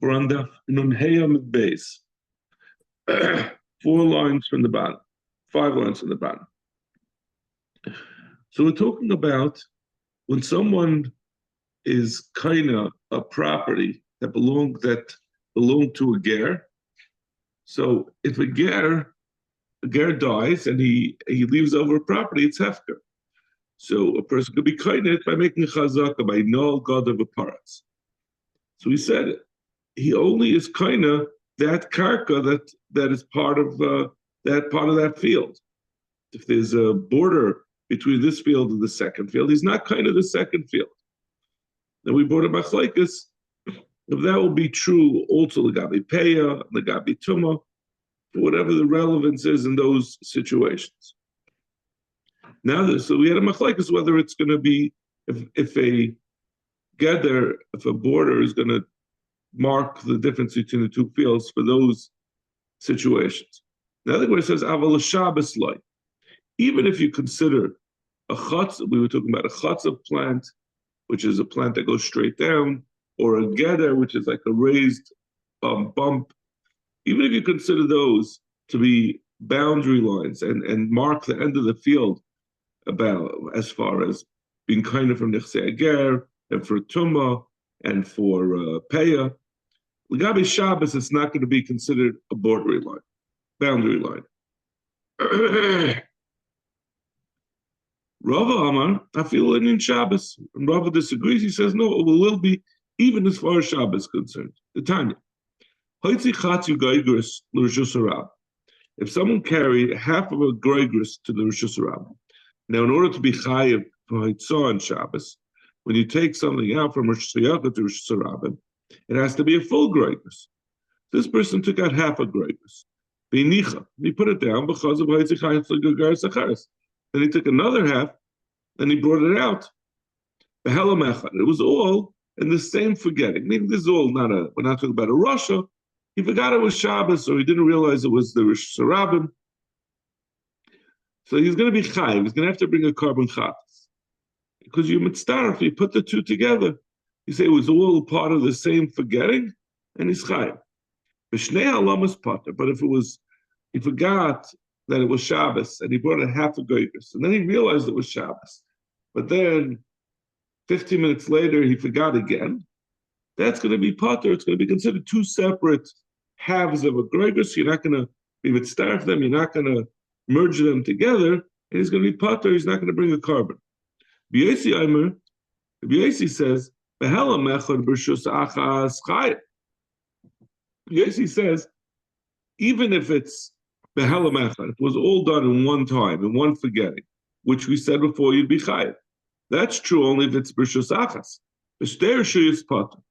We're on the Nunheyam base. 4 lines from the bottom, 5 lines from the bottom. So we're talking about when someone is kind of a property that belonged to a ger. So if a ger dies and he leaves over a property, it's hefker. So a person could be kind of by making a chazaka by no god of a paratz. So he said he only is kind of that karka that is part of that field. If there's a border between this field and the second field, he's not kind of the second field. Then we brought a machlekes. If that will be true, also legabi peya, legabi tuma, whatever the relevance is in those situations. Now, so we had a machlekes whether it's going to be if a border is going to mark the difference between the two fields for those situations. The other word says aval Shabbos loy. Even if you consider a chutz, we were talking about a chutzah plant, which is a plant that goes straight down, or a geder, which is like a raised bump. Even if you consider those to be boundary lines and mark the end of the field about as far as being kind of from nechsei ger and for tumah and for peya, legabi Shabbos, it's not going to be considered a boundary line. Rava Amar, I feel in Shabbos. And Rava disagrees. He says, no, it will be even as far as Shabbos is concerned. The Tanya. If someone carried half of a greigris to the Rosh Hashanah, now in order to be chayiv for Haitzah on Shabbos, when you take something out from Rosh Hashanah to Rosh Hashanah, it has to be a full greigris. This person took out half a greigris. He put it down because of Haitzah chayiv l'gagar sacharis. Then he took another half, and he brought it out. It was all in the same forgetting. Meaning this is all we're not talking about a Russia. He forgot it was Shabbos, or he didn't realize it was the Rosh Hashanah. So he's going to be chayiv. He's going to have to bring a carbon chatas. Because you mitzvah, if you put the two together, you say it was all part of the same forgetting, and he's chayiv. B'shnei halamas pater. But if he forgot that it was Shabbos, and he brought a half a goygus, and then he realized it was Shabbos. But then, 15 minutes later, he forgot again. That's going to be potter. It's going to be considered two separate halves of a goygus. You're not going to be mitzvah them. You're not going to merge them together, and he's going to be potter. He's not going to bring a carbon. B'yesi says, "Behela mechad b'rshus achas chayim." B'yesi says, even if it's Behela mechad, it was all done in one time, in one forgetting, which we said before you'd be chayiv. That's true only if it's b'rshus achas. The shtei reshuyos potter.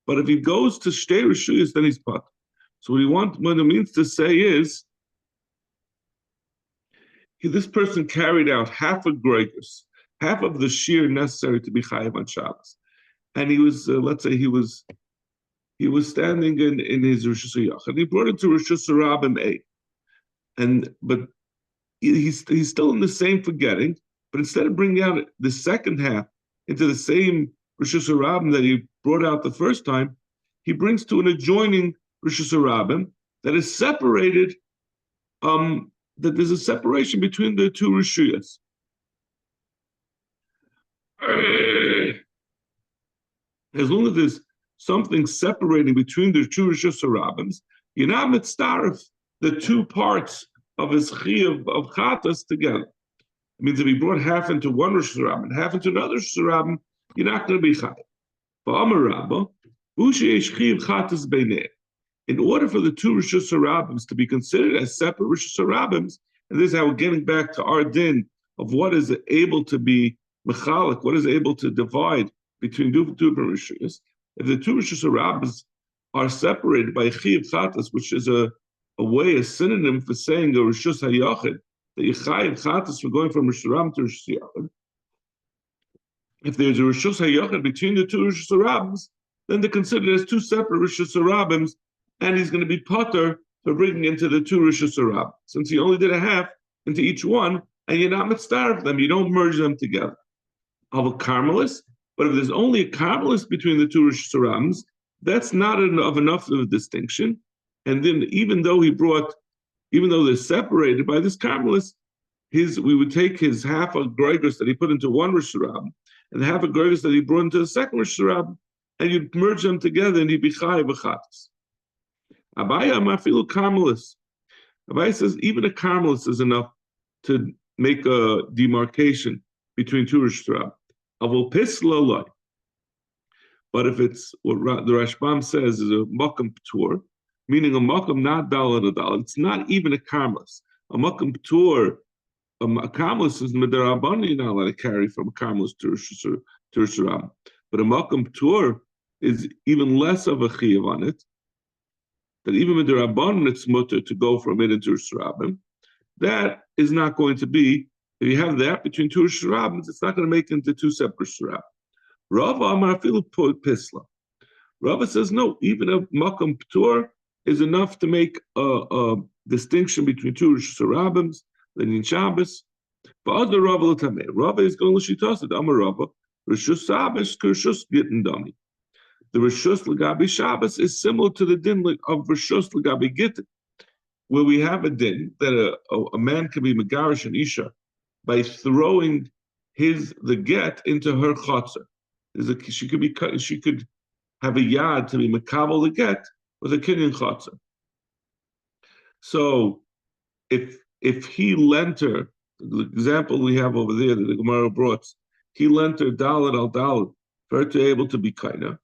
But if he goes to shtei reshuyos, then he's potter. So what it means to say is, this person carried out half a gregus, half of the shear necessary to be chayiv on Shabbos, and he was, let's say, he was standing in his Rosh Hashanah, and he brought it to Rosh Hashanah A. But he's still in the same forgetting, but instead of bringing out the second half into the same Rosh Hashanah that he brought out the first time, he brings to an adjoining Rosh Hashanah that is separated, that there's a separation between the two Rishuyas. As long as there's something separating between the two Rosh Hashanahs, you're not mitzdarif the two parts of his chiyuv of chatas together. It means if he brought half into one Rosh Hashanah and half into another Rosh Hashanah, you're not going to be chayiv. In order for the two Rosh Hashanahs to be considered as separate Rosh Hashanahs, and this is how we're getting back to our din of what is able to be mechalik, what is able to divide between two different Rishuyas. If the two Rosh Hashanahs are separated by chiyuv chatas, which is a synonym for saying a Rishus HaYachid, that you chayiv chatas for going from Rosh Hashanah to Rosh Hashanah. If there's a Rishus HaYachid between the two Rosh Hashanahs, then they're considered as two separate Rosh Hashanahs, and he's going to be potter for bringing into the two Rosh Hashanah, since he only did a half into each one, and you're not mitzvah them, you don't merge them together. Of a Carmelis, but if there's only a Carmelis between the two Rosh Hashanahs, That's not enough of a distinction. And then even though they're separated by this Carmelist, we would take his half a Gregus that he put into one Rosh Hashanah and half a Gregus that he brought into the second Rosh Hashanah, and you'd merge them together and he'd be Chai B'chatas. Abaya Mafilu Carmelist. Abaya says even a Carmelist is enough to make a demarcation between two Rosh Hashanah. Avol Pisla. But if it's what the Rashbam says is a Makam P'tur, meaning a Makam not Dalet Adal, it's not even a Carmelist. A Makam P'tur, a Carmelist is Medarabani, you're not allowed to carry from a Carmelist to Rosh Hashanah. But a Makam P'tur is even less of a Chiyav on it, that even Medarabani it's mutter to go from it into Rosh Hashanah. That is not going to be, if you have that between two Rosh Hashanah, it's not going to make it into two separate Rosh Hashanah. Rava Amarafilu Pisla. Rava says no, even a Makam P'tur is enough to make a distinction between two Rosh Hashanahs, then in Shabbos. But other Rava L'tameh. Rava is going to Lishitasid. Amar Rava. Rishus Shabbos Kershus Gittin Dami. The Rishus L'gabi Shabbos is similar to the din of Rishus L'gabi Gittin, where we have a din that a man can be Megarish and Isha by throwing the get into her chotzer. She could have a yad to be makabel the get with a kinyan chotzer. So if he lent her, the example we have over there that the Gemara brought, he lent her dalet al dalet for her to be able to be kaina,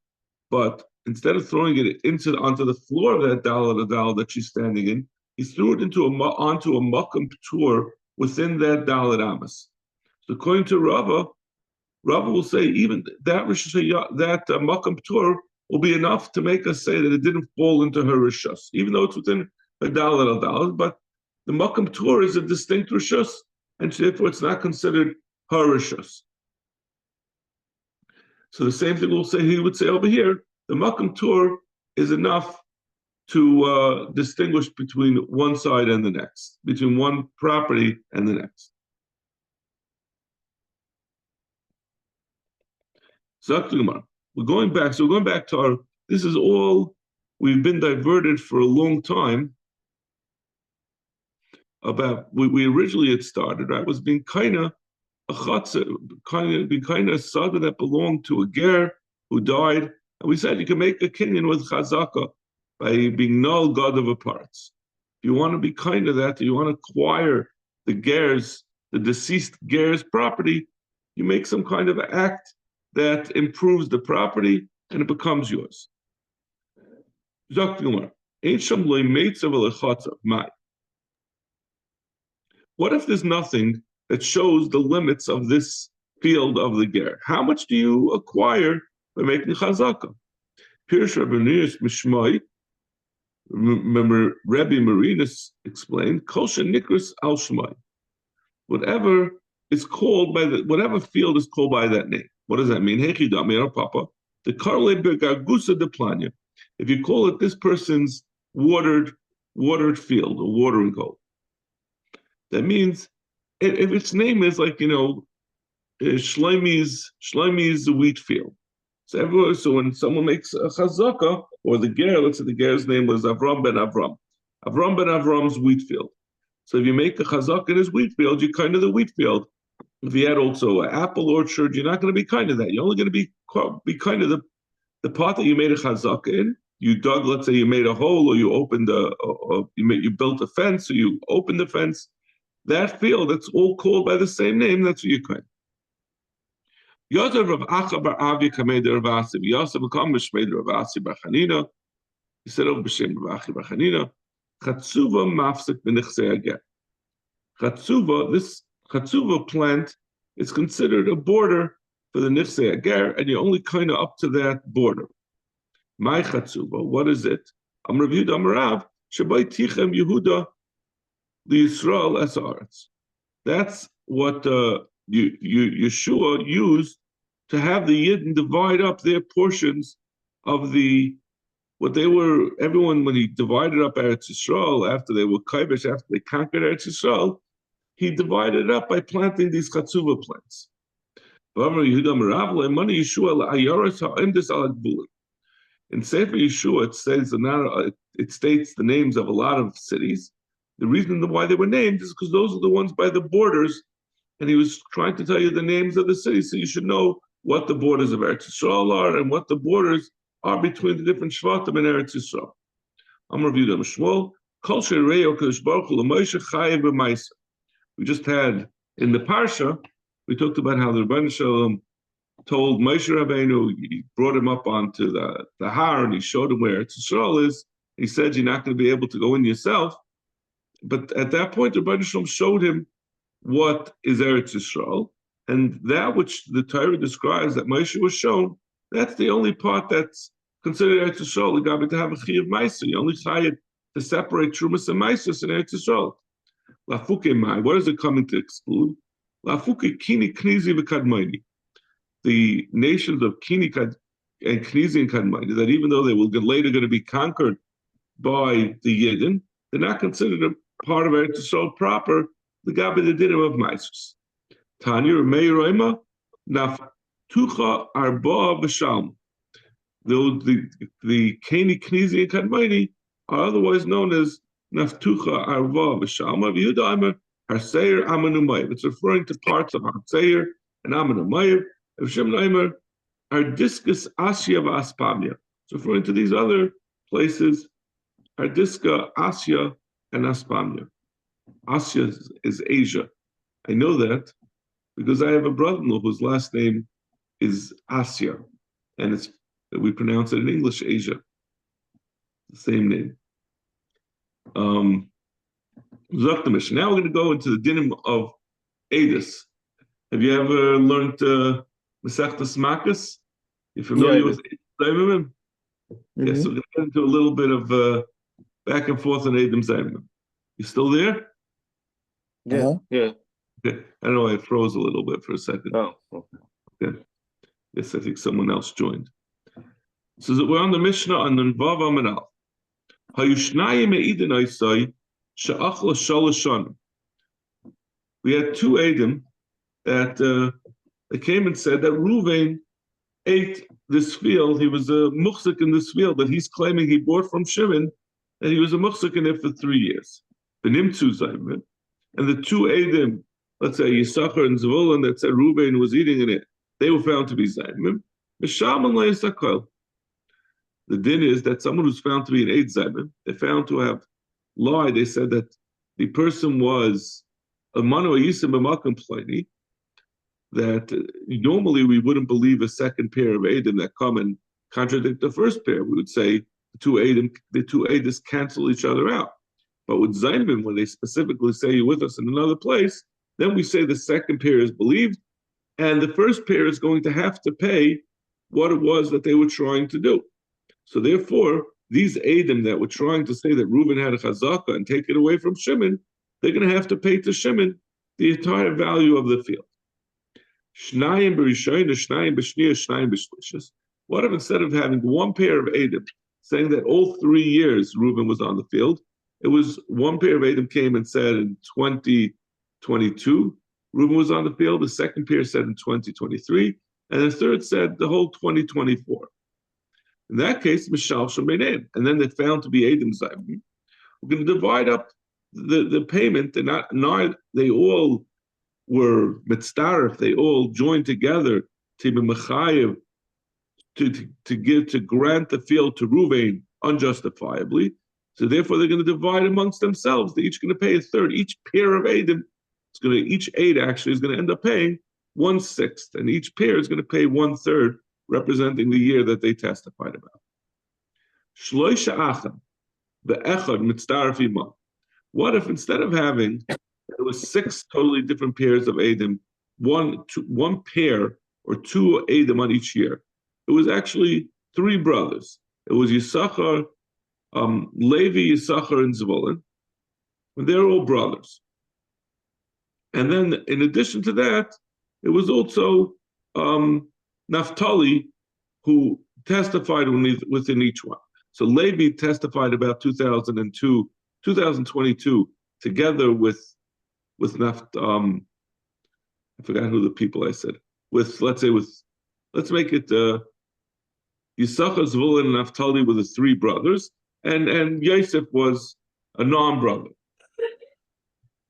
but instead of throwing it onto the floor of that dalet al dalet that she's standing in, he threw it onto a makam p'tur within that dalet amas. So according to Rava will say even that makam p'tur will be enough to make us say that it didn't fall into her rishus, even though it's within a dalet al dalet. But the makam p'tur is a distinct rishus, and therefore it's not considered her rishus. So the same thing he would say over here. The makam p'tur is enough to distinguish between one side and the next, between one property and the next. We're going back to our, this is all, we've been diverted for a long time about, we originally had started, right, was being kind of a chatzah, being kind of a sada that belonged to a ger who died, and we said you can make a kinyan with chazaka by being null god of a parts. If you want to be kind of that, you want to acquire the deceased ger's property, you make some kind of act that improves the property and it becomes yours. What if there's nothing that shows the limits of this field of the ger? How much do you acquire by making chazaka? Pirush Rabbaniyus Mishmai, remember Rabbi Marinus explained, Kol Nikras Al Shmai. Whatever is called by whatever field is called by that name. What does that mean? Papa. The Karle Begagusa de Planya. If you call it this person's watered field or watering hole, that means if its name is like Shloimi's wheat field. So when someone makes a chazaka, or the ger, let's say the ger's name was Avram ben Avram Avram's wheat field. So if you make a chazaka in his wheat field, you're kind of the wheat field. If you had also an apple orchard, you're not going to be kind of that. You're only going to be kind of the part that you made a chazaka in. You dug, let's say you made a hole, or you opened you built a fence, or you opened the fence. That field, that's all called by the same name. That's what you're kind. Yosef Rav Acha bar Avi Kamed Rav Asi. Yosef become Mishmei Rav Asi bar Chanina. He said over B'Shem Rav Achi bar Chanina. Chatzuva mafsek b'nechsei ager. This Chatzuva plant is considered a border for the nechsei ager, and you're only kind of up to that border. My Chatzuva, what is it? Amar Rav Yehuda Amar Rav Shabai Tichem Yehuda LiYisrael Es Haaretz. That's what Yeshua used to have the Yidden divide up their portions of everyone when he divided up Eretz Yisrael after they were Kaibesh, after they conquered Eretz Yisrael, he divided it up by planting these Chatzuva plants. In Sefer Yeshua, it states the names of a lot of cities. The reason why they were named is because those are the ones by the borders, and he was trying to tell you the names of the cities, so you should know what the borders of Eretz Yisrael are and what the borders are between the different Shvatim in Eretz Yisrael. I'm reviewing them. Shmuel, Kol Sheireo Kadosh Baruch Hu L'Moshe Chayev B'Maisa. We just had in the Parsha, we talked about how the Rebbeinu Shalom told Moshe Rabbeinu, he brought him up onto the Har and he showed him where Eretz Yisrael is. He said, you're not going to be able to go in yourself. But at that point, the Rebbeinu Shalom showed him what is Eretz Yisrael. And that which the Torah describes that Moshe was shown, that's the only part that's considered Eretz Yisrael. You got to have a Chi of Maisa. You only chayav to separate Trumas and Maisas in Eretz Yisrael. Lafuke Mai, what is it coming to exclude? Lafuke Kini Knizi v'Kadmoni. The nations of Kini and Knizi and Kadmoni, that even though they will later going to be conquered by the Yidden, they're not considered a part of Eretz Yisrael proper, the Gabi the Dinim of Maisas. Tanya Meiroma Naftucha Arba B'Shalm. The Kani Knizi and Kadmoni are otherwise known as Naftucha Arba B'Shalm. Yehuda Harseir Amanumayev. It's referring to parts of Harseir and Amanumayev. Of Shem Naimer Ardiscus Asya Vaspamia. It's referring to these other places, Ardiska, Asya, and Aspamia. Asya is Asia. I know that because I have a brother-in-law whose last name is Asya, and we pronounce it in English Asia. The same name. Zoktamish. Now we're going to go into the dinim of Edis. Have you ever learned Masechtas Makkos? You familiar with Zayimim? Yes, so we're going to get into a little bit of back and forth on Edom Zayimim. You still there? Yeah. Yeah. Okay. I don't know, I froze a little bit for a second. Oh, okay. Okay. Yes, I think someone else joined. So we're on the Mishnah on the Bava Manal. We had two Edom that they came and said that Reuven ate this field. He was a muhsik in this field that he's claiming he bought from Shimon, and he was a muhsik in it for 3 years. The Nimtzu Zayimim. And the two Edom, let's say Yisachar and Zvulun, that said Reuven was eating in it, they were found to be Zayimim. The din is that someone who's found to be an Eid Zayimim, they found to have lied. They said that the person was a Manu Yisim B'Makom Pliny, that normally we wouldn't believe a second pair of Edom that come and contradict the first pair. We would say the two Edom cancel each other out. But with Zayimim, when they specifically say you're with us in another place, then we say the second pair is believed, and the first pair is going to have to pay what it was that they were trying to do. So therefore, these Edom that were trying to say that Reuben had a chazaka and take it away from Shimon, they're going to have to pay to Shimon the entire value of the field. What if instead of having one pair of Edom, saying that all 3 years Reuben was on the field, it was one pair of Edom came and said in 2022, Reuben was on the field, the second pair said in 2023, and the third said the whole 2024. In that case, Mishal Shemenem, and then they found to be Edom Zayimim. We're going to divide up the payment. They all were mitzdarif, they all joined together to be mechayev, to grant the field to Reuven unjustifiably. So therefore, they're going to divide amongst themselves. They're each going to pay a third. Each pair of Edom, each Ed actually is going to end up paying 1/6, and each pair is going to pay 1/3, representing the year that they testified about. Shloisha acham be'echad mitzdarif imam. What if instead of having, there was 6 totally different pairs of Edom, one pair or 2 Edom on each year? It was actually 3 brothers. It was Yisachar, Levi, Yisachar, and Zvulun, and they're all brothers. And then, in addition to that, it was also Naphtali who testified within each one. So Levi testified about 2022, together with I forgot who the people I said, let's make it Yisachar, Zvulun, and Naphtali were the three brothers, and Yosef was a non-brother.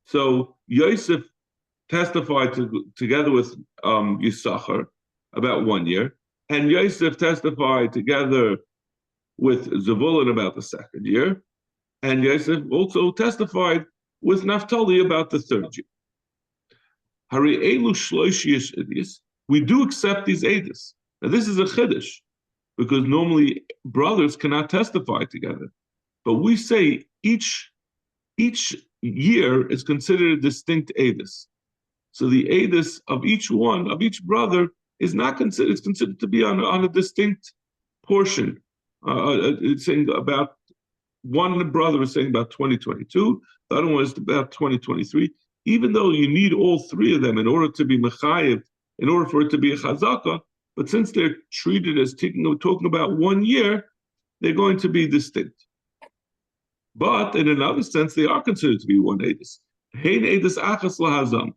So Yosef testified together with Yisachar about 1 year, and Yosef testified together with Zvulun about the second year, and Yosef also testified with Naphtali about the third year. Hari elu shloishish idis. We do accept these edis. Now this is a chiddush, because normally brothers cannot testify together. But we say each year is considered a distinct edis. So the edis of each one, of each brother, is not considered, it's considered to be on a distinct portion. It's saying about one brother is saying about 2022, the other one is about 2023. Even though you need all three of them in order to be mechayev, in order for it to be a chazaka, but since they're treated as talking about 1 year, they're going to be distinct. But in another sense, they are considered to be one edus. Hein edus achas lahazam.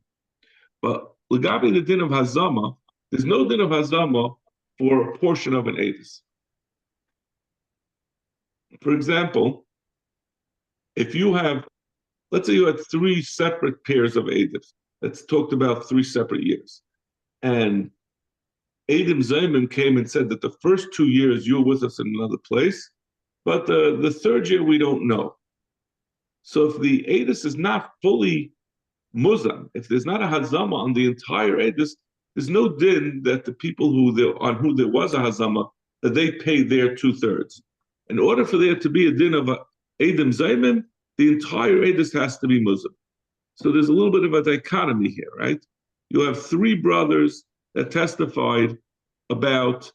But legabi the din of hazama, there's no din of hazama for a portion of an edus. For example, if you have, let's say you had three separate pairs of edus that's talked about 3 separate years, and Edim Zayman came and said that the first 2 years you were with us in another place, but the third year we don't know. So if the edus is not fully muzam, if there's not a hazama on the entire edus, there's no din that the people on who there was a hazama, that they pay their 2/3. In order for there to be a din of Edim Zayman, the entire edus has to be muzam. So there's a little bit of a dichotomy here, right? You have 3 brothers that testified about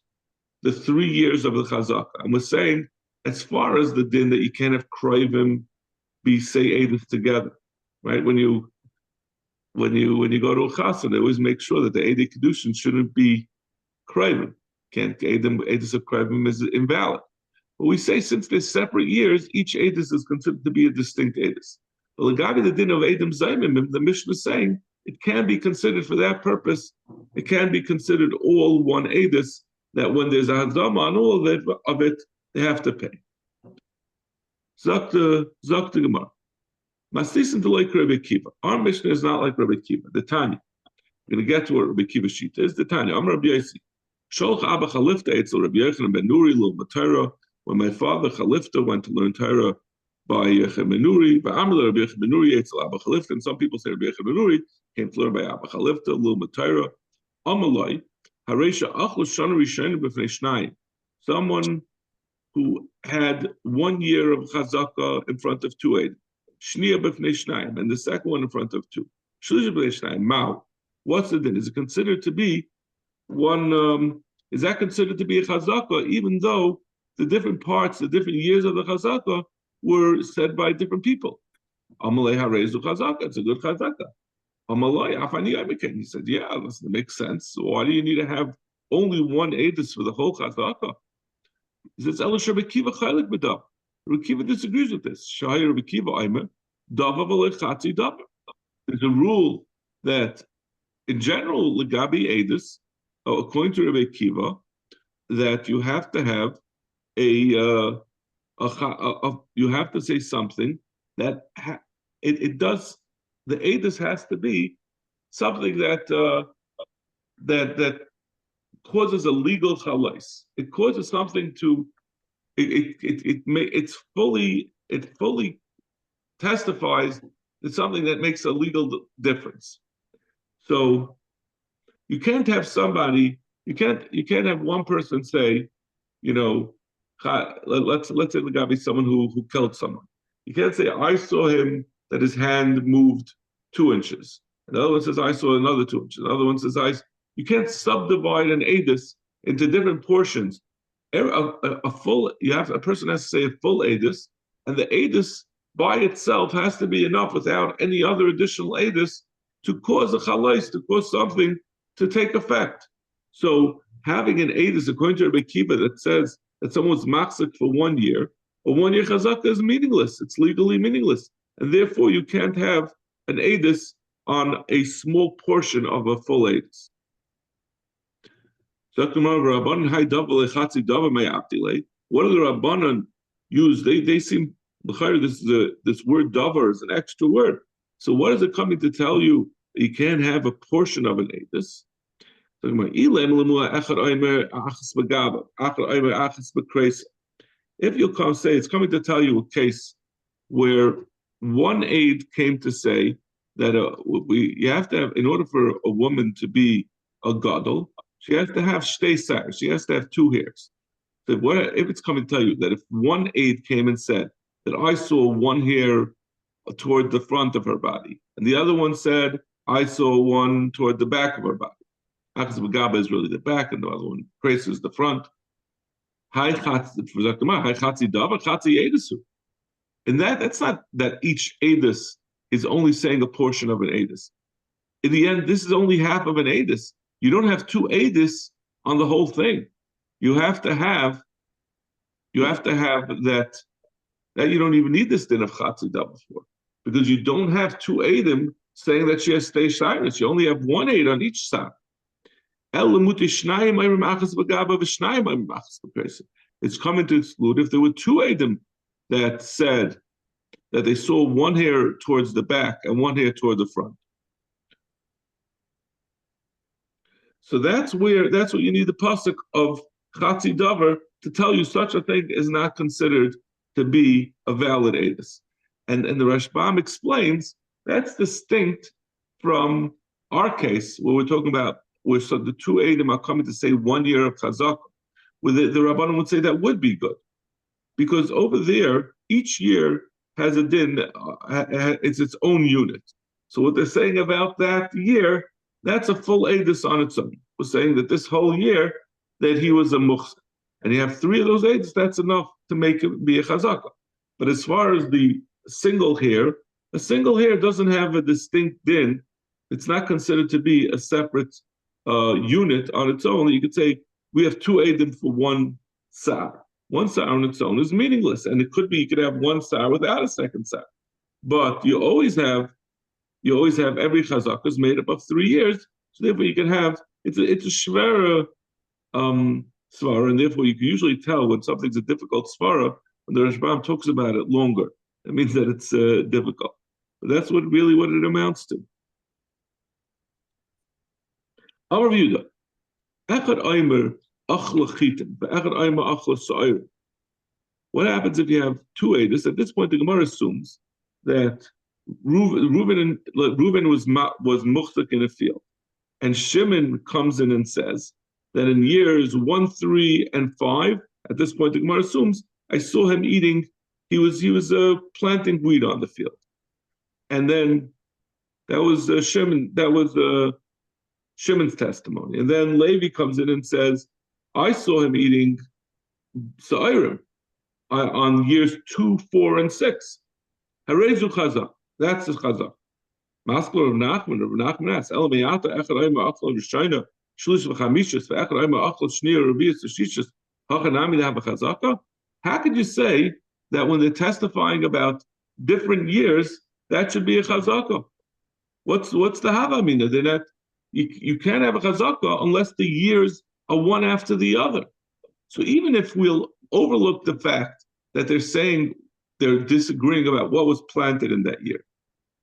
the 3 years of the chazaka. And we're saying, as far as the din that you can't have krivim be say edus together, right? When you go to a chassan, they always make sure that the edei kedushin shouldn't be krivim. Can't edus of krivim is invalid. But we say since they're separate years, each edus is considered to be a distinct edus. But legabi the din of Edim Zaymim, the Mishnah is saying it can be considered for that purpose. It can be considered all one edus, that when there's a hazama on all of it, they have to pay. Zakta Gemara. Masisim to like Rabbi Kiva. Our Mishnah is not like Rabbi Kiva. The Tanya. We're going to get to what Rabbi Kiva sheet is. The Tanya. I'm Rabbi Yossi. Sholch Abba Chalifta Eitzel Rabbi Yochanan ben Nuri lo Torah. When my father Chalifta went to learn Torah by Yochanan ben Nuri, by Amr Rabbi Yochanan ben Nuri Eitzel Abba Chalifta, and some people say Rabbi Yochanan ben Nuri came to learn by Abba Chalifta lo Torah. Amalai Haresha Achlu Shana Rishon b'fnei Shnayim. Someone who had 1 year of chazaka in front of 2 edus. Shniya b'fnei Shnayim, and the second one in front of 2. Shlish b'fnei Shnayim. Mao. What's the din? Is it considered to be one? Is that considered to be a chazaka, even though the different parts, the different years of the chazaka were said by different people? Amalei harezu chazaka. It's a good chazaka. Amalei afani aymiken. He said, yeah, listen, it makes sense. So why do you need to have only one edus for the whole chazaka? He says, Elish Rabbi Kiva chaylik b'dav. Rabbi Kiva disagrees with this. Shai Rabbi Kiva aymer dava v'lei chatzi dava. There's a rule that, in general, legabi edus, according to Rabbi Kiva, that you have to have you have to say something that it does. The edus has to be something that causes a legal chalais. It causes something to. It fully testifies to something that makes a legal difference. So you can't have somebody. You can't have one person say, let's say Legabi, someone who killed someone. You can't say I saw him that his hand moved 2 inches. Another one says I saw another 2 inches. Another one says You can't subdivide an edus into different portions. A person has to say a full edus, and the edus by itself has to be enough without any other additional edus to cause a chalais, to cause something to take effect. So having an edus, according to Rabbi Kiva, that says that someone's machzik for 1 year, a 1 year chazaka is meaningless. It's legally meaningless. And therefore you can't have an edus on a small portion of a full edus. What do the Rabbanan use? They seem this word davar is an extra word. So what is it coming to tell you? You can't have a portion of an edus. If you come say it's coming to tell you a case where one aide came to say that you have to have, in order for a woman to be a gadol, she has to have shtei sar, she has to have two hairs. So what if it's coming to tell you that if one aide came and said that I saw one hair toward the front of her body, and the other one said I saw one toward the back of her body. Achas Bagaba is really the back, and the other one traces the front. And that's not that each edus is only saying a portion of an edus. In the end, this is only half of an edus. You don't have two edus on the whole thing. You have to have that you don't even need this din of chatzi dava for, because you don't have two edim saying that she has stay shyness. You only have one aid on each side. It's coming to exclude if there were two edim that said that they saw one hair towards the back and one hair toward the front. So that's what you need the pasuk of chatzi davar to tell you such a thing is not considered to be a valid edus. And the Rashbam explains that's distinct from our case where we're talking about where so the two edim are coming to say 1 year of chazakah, where the Rabbanan would say that would be good. Because over there, each year has a din, it's its own unit. So what they're saying about that year, that's a full edus on its own. We're saying that this whole year that he was a muhsin. And you have three of those edus, that's enough to make it be a chazakah. But as far as the single hair, a single hair doesn't have a distinct din. It's not considered to be a separate unit on its own. You could say we have two edim for one sar. One sar on its own is meaningless, and it could be you could have one sar without a second sar. But you always have every chazakah is made up of 3 years, so therefore you can have it's a shvera svara, and therefore you can usually tell when something's a difficult svara when the Rashbam talks about it longer. It means that it's difficult. But that's what it amounts to. Our view though. What happens if you have two edus? At this point, the Gemara assumes that Reuben was muchzik in a field, and Shimon comes in and says that in years 1, 3, and 5. At this point, the Gemara assumes I saw him eating. He was planting wheat on the field, and then that was Shimon. That was Shimon's testimony. And then Levi comes in and says, I saw him eating sa'irim on years 2, 4, and 6. Harezu chazak. That's the chazak. Maskler of Nachman asks, El meyata echad ayma achal rishayna shlish v'chamishas v'echad ayma achal shnir revius v'shishas hachanami to have a chazaka? How could you say that when they're testifying about different years, that should be a chazaka? What's the havamina? They're not. You can't have a chazakah unless the years are one after the other. So even if we'll overlook the fact that they're saying they're disagreeing about what was planted in that year,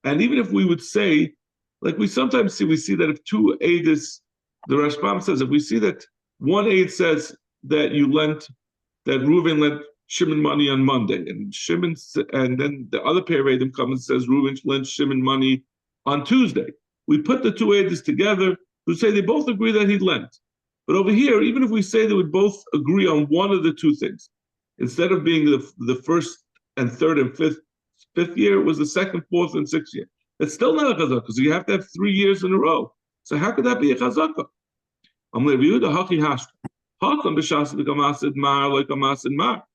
and even if we would say, like we sometimes see, we see that if two edus, the Rashbam says, if we see that one aid says that Reuven lent Shimon money on Monday, and then the other pair of edim comes and says Reuven lent Shimon money on Tuesday. We put the two edus together to say they both agree that he lent. But over here, even if we say they would both agree on one of the two things, instead of being the first and third and fifth year, it was the second, fourth, and sixth year. It's still not a chazakah, so you have to have 3 years in a row. So how could that be a chazakah? I'm going to review the haki hashka. Hakam b'shas b'kamasid mar like kamasid mar.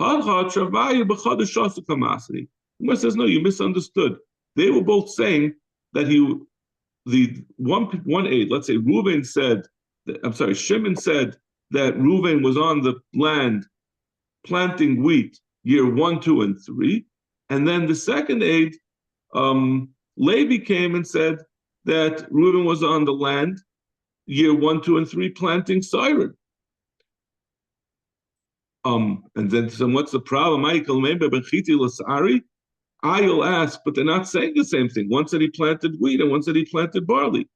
Hakha travayu b'chadash shas kamasidi. Umar says no, you misunderstood. They were both saying that the one aid, let's say Shimon said that Reuven was on the land planting wheat year 1, 2, and 3, and then the second aid, Levi came and said that Reuven was on the land year 1, 2, and 3 planting siren. And then so what's the problem? I'll ask, but they're not saying the same thing. One said he planted wheat and one said he planted barley.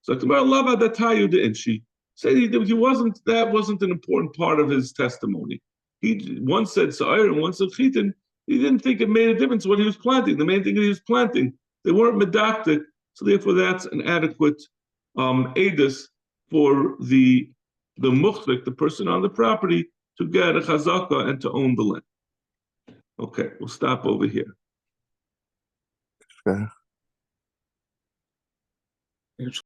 So and she said he wasn't, that wasn't an important part of his testimony. He one said sa'ir and one said chitin. He didn't think it made a difference what he was planting. The main thing that he was planting, they weren't medactic, so therefore that's an adequate edus for the muhlik, the person on the property, to get a chazaka and to own the land. Okay, we'll stop over here. Okay.